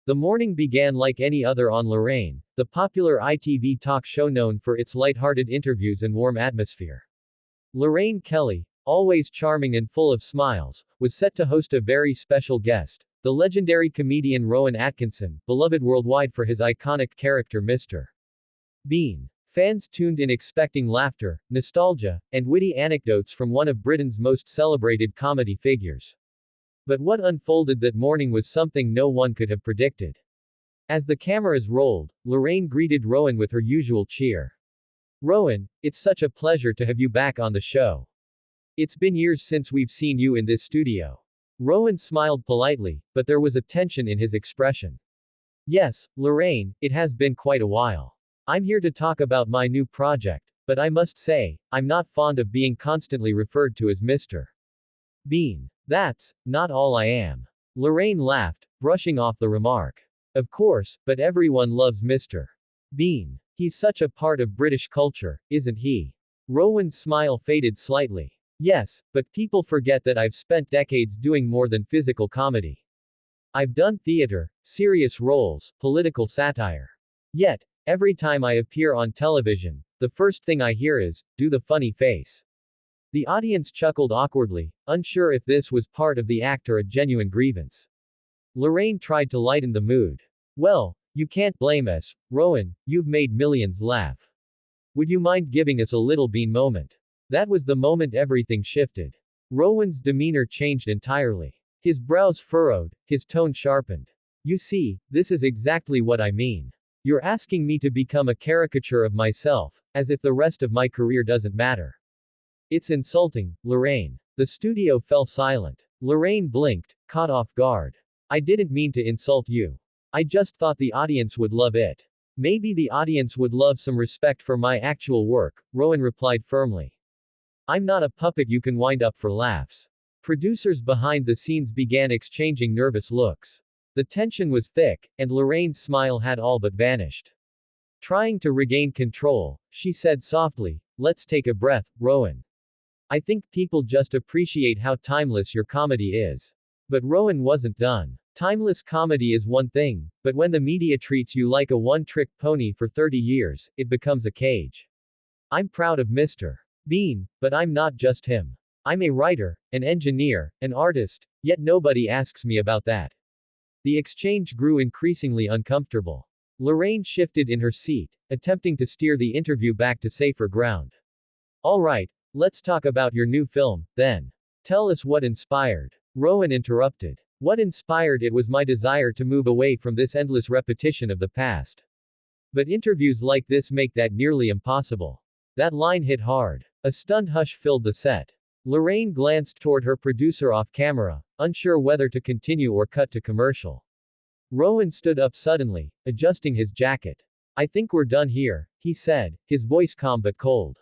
The morning began like any other on Lorraine, the popular ITV talk show known for its light-hearted interviews and warm atmosphere. Lorraine Kelly, always charming and full of smiles, was set to host a very special guest, the legendary comedian Rowan Atkinson, beloved worldwide for his iconic character Mr. Bean. Fans tuned in expecting laughter, nostalgia, and witty anecdotes from one of Britain's most celebrated comedy figures. But what unfolded that morning was something no one could have predicted. As the cameras rolled, Lorraine greeted Rowan with her usual cheer. "Rowan, it's such a pleasure to have you back on the show. It's been years since we've seen you in this studio." Rowan smiled politely, but there was a tension in his expression. "Yes, Lorraine, it has been quite a while. I'm here to talk about my new project, but I must say, I'm not fond of being constantly referred to as Mr. Bean. That's not all I am." Lorraine laughed, brushing off the remark. "Of course, but everyone loves Mr. Bean. He's such a part of British culture, isn't he?" Rowan's smile faded slightly. "Yes, but people forget that I've spent decades doing more than physical comedy. I've done theater, serious roles, political satire. Yet, every time I appear on television, the first thing I hear is, 'Do the funny face.'" The audience chuckled awkwardly, unsure if this was part of the act or a genuine grievance. Lorraine tried to lighten the mood. "Well, you can't blame us, Rowan, you've made millions laugh. Would you mind giving us a little Bean moment?" That was the moment everything shifted. Rowan's demeanor changed entirely. His brows furrowed, his tone sharpened. "You see, this is exactly what I mean. You're asking me to become a caricature of myself, as if the rest of my career doesn't matter. It's insulting, Lorraine." The studio fell silent. Lorraine blinked, caught off guard. "I didn't mean to insult you. I just thought the audience would love it." "Maybe the audience would love some respect for my actual work," Rowan replied firmly. "I'm not a puppet you can wind up for laughs." Producers behind the scenes began exchanging nervous looks. The tension was thick, and Lorraine's smile had all but vanished. Trying to regain control, she said softly, "Let's take a breath, Rowan. I think people just appreciate how timeless your comedy is." But Rowan wasn't done. "Timeless comedy is one thing, but when the media treats you like a one-trick pony for 30 years, it becomes a cage. I'm proud of Mr. Bean, but I'm not just him. I'm a writer, an engineer, an artist, yet nobody asks me about that." The exchange grew increasingly uncomfortable. Lorraine shifted in her seat, attempting to steer the interview back to safer ground. "All right, let's talk about your new film, then. Tell us what inspired." Rowan interrupted. "What inspired it was my desire to move away from this endless repetition of the past. But interviews like this make that nearly impossible." That line hit hard. A stunned hush filled the set. Lorraine glanced toward her producer off camera, unsure whether to continue or cut to commercial. Rowan stood up suddenly, adjusting his jacket. "I think we're done here," he said, his voice calm but cold.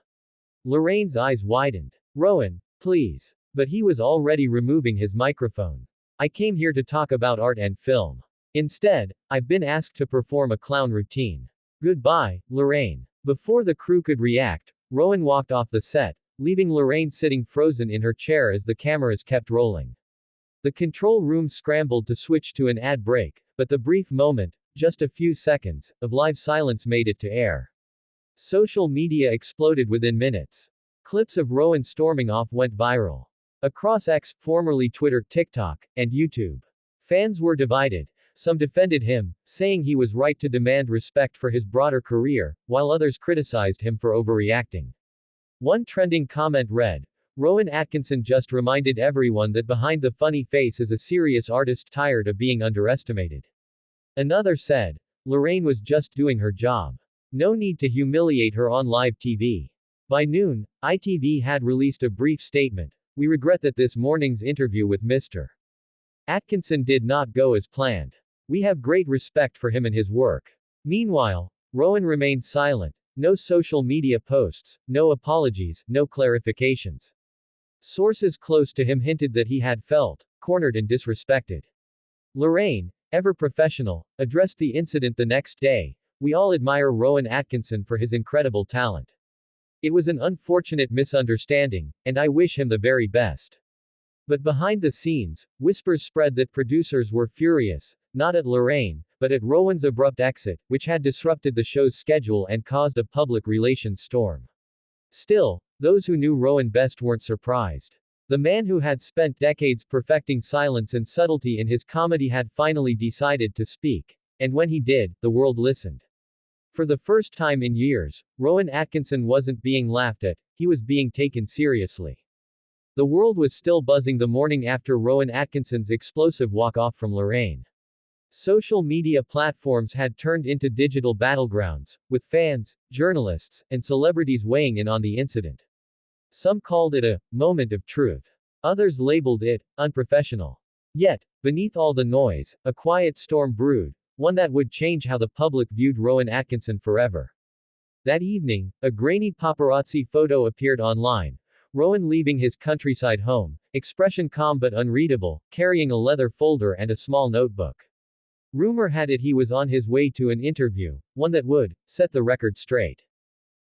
Lorraine's eyes widened. "Rowan, please." But he was already removing his microphone. "I came here to talk about art and film. Instead, I've been asked to perform a clown routine. Goodbye, Lorraine." Before the crew could react, Rowan walked off the set, leaving Lorraine sitting frozen in her chair as the cameras kept rolling. The control room scrambled to switch to an ad break, but the brief moment, just a few seconds, of live silence made it to air. Social media exploded within minutes. Clips of Rowan storming off went viral. Across X, formerly Twitter, TikTok, and YouTube. Fans were divided. Some defended him, saying he was right to demand respect for his broader career, while others criticized him for overreacting. One trending comment read, "Rowan Atkinson just reminded everyone that behind the funny face is a serious artist tired of being underestimated." Another said, "Lorraine was just doing her job. No need to humiliate her on live TV." By noon, ITV had released a brief statement. "We regret that this morning's interview with Mr. Atkinson did not go as planned. We have great respect for him and his work." Meanwhile, Rowan remained silent. No social media posts, no apologies, no clarifications. Sources close to him hinted that he had felt cornered and disrespected. Lorraine, ever professional, addressed the incident the next day. "We all admire Rowan Atkinson for his incredible talent. It was an unfortunate misunderstanding, and I wish him the very best." But behind the scenes, whispers spread that producers were furious, not at Lorraine, but at Rowan's abrupt exit, which had disrupted the show's schedule and caused a public relations storm. Still, those who knew Rowan best weren't surprised. The man who had spent decades perfecting silence and subtlety in his comedy had finally decided to speak. And when he did, the world listened. For the first time in years, Rowan Atkinson wasn't being laughed at, he was being taken seriously. The world was still buzzing the morning after Rowan Atkinson's explosive walk-off from Lorraine. Social media platforms had turned into digital battlegrounds, with fans, journalists, and celebrities weighing in on the incident. Some called it a moment of truth. Others labeled it unprofessional. Yet, beneath all the noise, a quiet storm brewed, one that would change how the public viewed Rowan Atkinson forever. That evening, a grainy paparazzi photo appeared online. Rowan leaving his countryside home, expression calm but unreadable, carrying a leather folder and a small notebook. Rumor had it he was on his way to an interview, one that would set the record straight.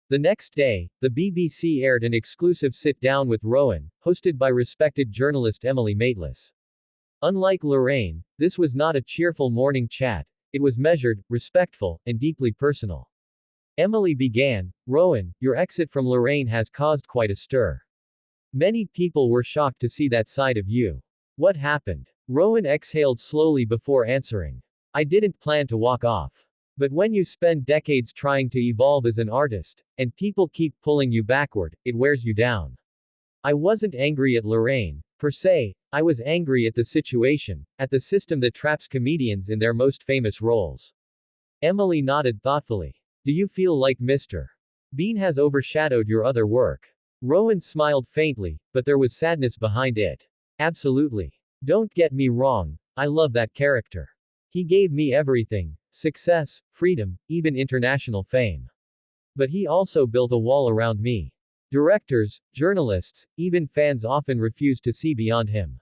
The next day, the BBC aired an exclusive sit-down with Rowan, hosted by respected journalist Emily Maitlis. Unlike Lorraine, this was not a cheerful morning chat, it was measured, respectful, and deeply personal. Emily began, "Rowan, your exit from Lorraine has caused quite a stir. Many people were shocked to see that side of you. What happened?" Rowan exhaled slowly before answering. "I didn't plan to walk off. But when you spend decades trying to evolve as an artist, and people keep pulling you backward, it wears you down. I wasn't angry at Lorraine, per se, I was angry at the situation, at the system that traps comedians in their most famous roles." Emily nodded thoughtfully. "Do you feel like Mr. Bean has overshadowed your other work?" Rowan smiled faintly, but there was sadness behind it. "Absolutely. Don't get me wrong, I love that character. He gave me everything, success, freedom, even international fame. But he also built a wall around me. Directors, journalists, even fans often refuse to see beyond him.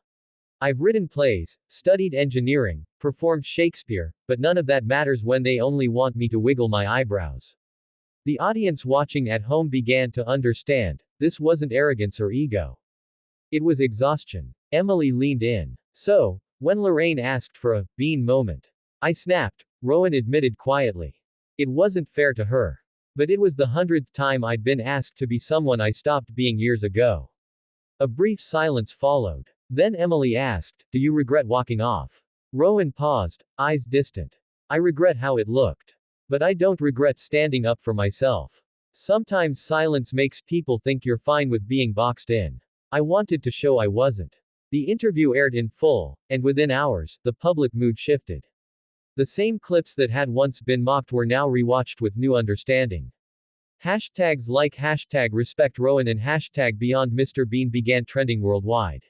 I've written plays, studied engineering, performed Shakespeare, but none of that matters when they only want me to wiggle my eyebrows." The audience watching at home began to understand, this wasn't arrogance or ego. It was exhaustion. Emily leaned in. "So, when Lorraine asked for a Bean moment, I snapped," Rowan admitted quietly. "It wasn't fair to her. But it was the 100th time I'd been asked to be someone I stopped being years ago." A brief silence followed. Then Emily asked, "Do you regret walking off?" Rowan paused, eyes distant. "I regret how it looked. But I don't regret standing up for myself. Sometimes silence makes people think you're fine with being boxed in. I wanted to show I wasn't." The interview aired in full, and within hours, the public mood shifted. The same clips that had once been mocked were now rewatched with new understanding. Hashtags like #RespectRowan and #BeyondMrBean began trending worldwide.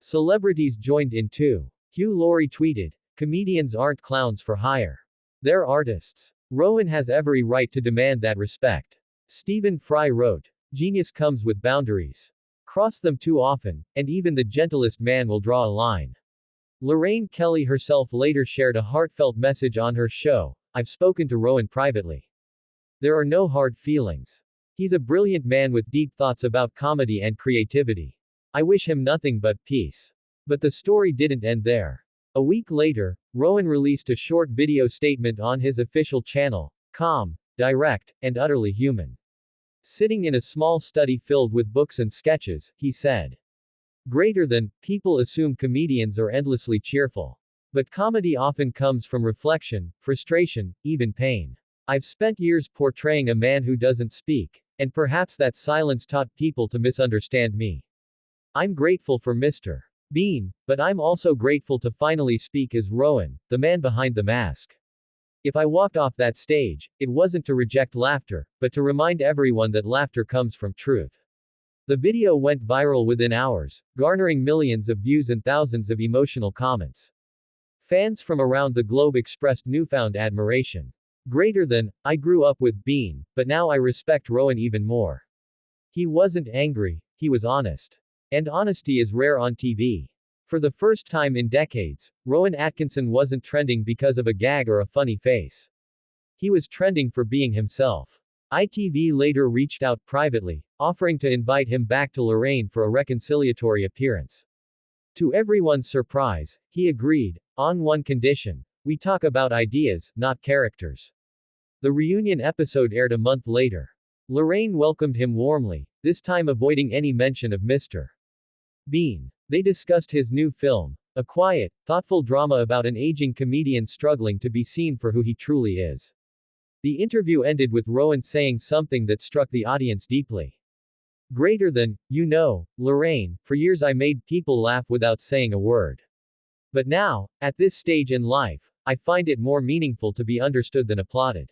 Celebrities joined in too. Hugh Laurie tweeted, "Comedians aren't clowns for hire. They're artists. Rowan has every right to demand that respect." Stephen Fry wrote, "Genius comes with boundaries. Cross them too often, and even the gentlest man will draw a line." Lorraine Kelly herself later shared a heartfelt message on her show, "I've spoken to Rowan privately. There are no hard feelings. He's a brilliant man with deep thoughts about comedy and creativity. I wish him nothing but peace." But the story didn't end there. A week later, Rowan released a short video statement on his official channel, calm, direct, and utterly human. Sitting in a small study filled with books and sketches, he said, "Greater than, people assume comedians are endlessly cheerful. But comedy often comes from reflection, frustration, even pain. I've spent years portraying a man who doesn't speak, and perhaps that silence taught people to misunderstand me. I'm grateful for Mr. Bean, but I'm also grateful to finally speak as Rowan, the man behind the mask. If I walked off that stage, it wasn't to reject laughter, but to remind everyone that laughter comes from truth." The video went viral within hours, garnering millions of views and thousands of emotional comments. Fans from around the globe expressed newfound admiration. "Greater than, I grew up with Bean, but now I respect Rowan even more. He wasn't angry, he was honest. And honesty is rare on TV." For the first time in decades, Rowan Atkinson wasn't trending because of a gag or a funny face. He was trending for being himself. ITV later reached out privately, offering to invite him back to Lorraine for a reconciliatory appearance. To everyone's surprise, he agreed, on one condition: We talk about ideas, not characters. The reunion episode aired a month later. Lorraine welcomed him warmly, this time avoiding any mention of Mr. Bean. They discussed his new film, a quiet, thoughtful drama about an aging comedian struggling to be seen for who he truly is. The interview ended with Rowan saying something that struck the audience deeply. Greater than, Lorraine, for years I made people laugh without saying a word. But now, at this stage in life, I find it more meaningful to be understood than applauded.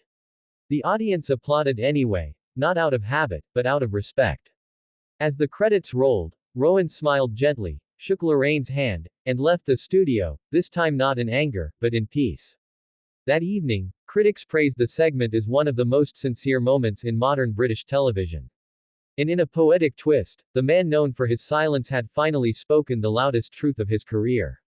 The audience applauded anyway, not out of habit, but out of respect. As the credits rolled, Rowan smiled gently, shook Lorraine's hand, and left the studio, this time not in anger, but in peace. That evening, critics praised the segment as one of the most sincere moments in modern British television. And in a poetic twist, the man known for his silence had finally spoken the loudest truth of his career.